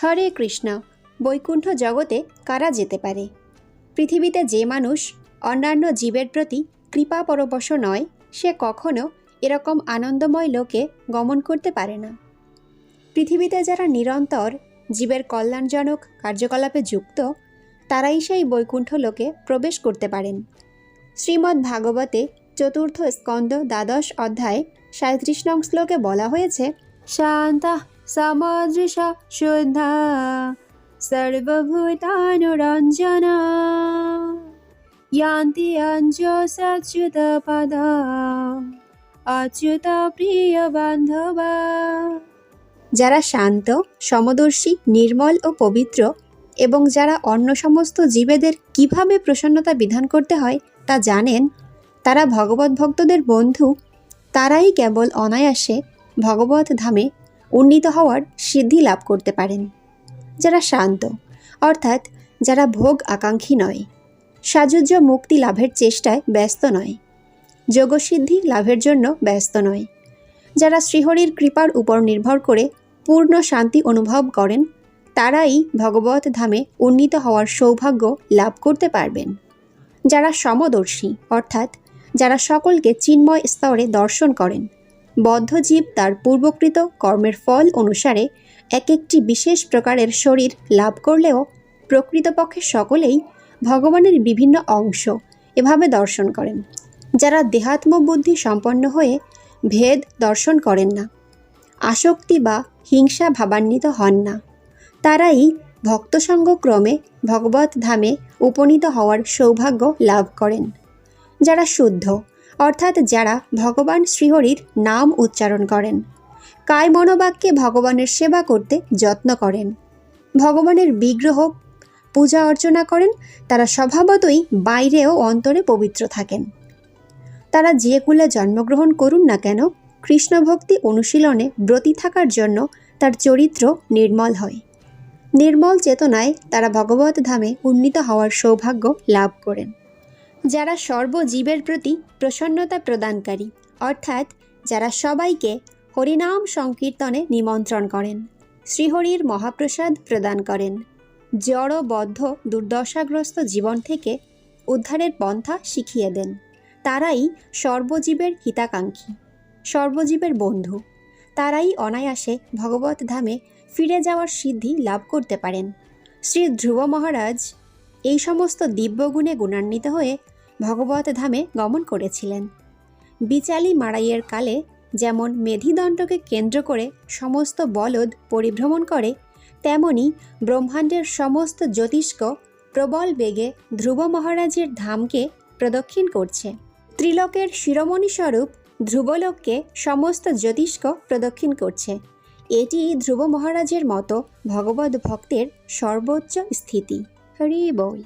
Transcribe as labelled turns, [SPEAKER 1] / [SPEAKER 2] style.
[SPEAKER 1] হরে কৃষ্ণ। বৈকুণ্ঠ জগতে কারা যেতে পারে? পৃথিবীতে যে মানুষ অন্যান্য জীবের প্রতি কৃপাপরবশ নয়, সে কখনো এরকম আনন্দময় লোকে গমন করতে পারে না। পৃথিবীতে যারা নিরন্তর জীবের কল্যাণজনক কার্যকলাপে যুক্ত, তারাই সেই বৈকুণ্ঠ লোকে প্রবেশ করতে পারেন। শ্রীমদ্ ভাগবতে চতুর্থ স্কন্দ দ্বাদশ অধ্যায় 37 নং শ্লোকে বলা হয়েছে, শান্তা সমদৃশা শুদ্ধা সর্বভূতানুরঞ্জনা ইয়ান্তি অঞ্জসচ্যুত পদ অচ্যুত প্রিয় বান্ধবা। যারা শান্ত, সমদর্শী, নির্মল ও পবিত্র এবং যারা অন্য সমস্ত জীবেদের কিভাবে প্রসন্নতা বিধান করতে হয় তা জানেন, তারা ভগবত ভক্তদের বন্ধু, তারাই কেবল অনায়াসে ভগবত ধামে উন্নীত হওয়ার সিদ্ধি লাভ করতে পারেন। যারা শান্ত, অর্থাৎ যারা ভোগ আকাঙ্ক্ষী নয়, সাযুজ্য মুক্তি লাভের চেষ্টায় ব্যস্ত নয়, যোগসিদ্ধি লাভের জন্য ব্যস্ত নয়, যারা শ্রীহরির কৃপার উপর নির্ভর করে পূর্ণ শান্তি অনুভব করেন, তারাই ভগবত ধামে উন্নীত হওয়ার সৌভাগ্য লাভ করতে পারবেন। যারা সমদর্শী, অর্থাৎ যারা সকলকে চিন্ময় স্তরে দর্শন করেন, বদ্ধজীব তার পূর্বকৃত কর্মের ফল অনুসারে এক একটি বিশেষ প্রকারের শরীর লাভ করলেও প্রকৃতপক্ষে সকলেই ভগবানের বিভিন্ন অংশ এভাবে দর্শন করেন। যারা দেহাত্মবুদ্ধি সম্পন্ন হয়ে ভেদ দর্শন করেন না, আসক্তি বা হিংসা ভাবান্বিত হন না, তারাই ভক্তসঙ্গক্রমে ভগবত ধামে উপনীত হওয়ার সৌভাগ্য লাভ করেন। যারা শুদ্ধ, অর্থাৎ যারা ভগবান শ্রীহরির নাম উচ্চারণ করেন, কায় মনোবাক্যে ভগবানের সেবা করতে যত্ন করেন, ভগবানের বিগ্রহ পূজা অর্চনা করেন, তারা স্বভাবতই বাইরে ও অন্তরে পবিত্র থাকেন। তারা যে কুলে জন্মগ্রহণ করুন না কেন, কৃষ্ণ ভক্তি অনুশীলনে ব্রতী থাকার জন্য তার চরিত্র নির্মল হয়। নির্মল চেতনায় তারা ভগবত ধামে উন্নীত হওয়ার সৌভাগ্য লাভ করেন। যারা সর্বজীবের প্রতি প্রসন্নতা প্রদানকারী, অর্থাৎ যারা সবাইকে হরিনাম সংকীর্তনে নিমন্ত্রণ করেন, শ্রীহরির মহাপ্রসাদ প্রদান করেন, জড়বদ্ধ দুর্দশাগ্রস্ত জীবন থেকে উদ্ধারের পন্থা শিখিয়ে দেন, তারাই সর্বজীবের হিতাকাঙ্ক্ষী, সর্বজীবের বন্ধু, তারাই অনায়াসে ভগবত ধামে ফিরে যাওয়ার সিদ্ধি লাভ করতে পারেন। শ্রী ধ্রুব মহারাজ এই সমস্ত দিব্যগুণে গুণান্বিত হয়ে ভগবত ধামে গমন করেছিলেন। বিচালি মাড়াইয়ের কালে যেমন মেধিদণ্ডকে কেন্দ্র করে সমস্ত বলদ পরিভ্রমণ করে, তেমনি ব্রহ্মাণ্ডের সমস্ত জ্যোতিষ্ক প্রবল বেগে ধ্রুব মহারাজের ধামকে প্রদক্ষিণ করছে। ত্রিলোকের শিরোমণি স্বরূপ ধ্রুবলোককে সমস্ত জ্যোতিষ্ক প্রদক্ষিণ করছে। এটি ধ্রুব মহারাজের মতো ভগবত ভক্তের সর্বোচ্চ স্থিতি। হরি বল।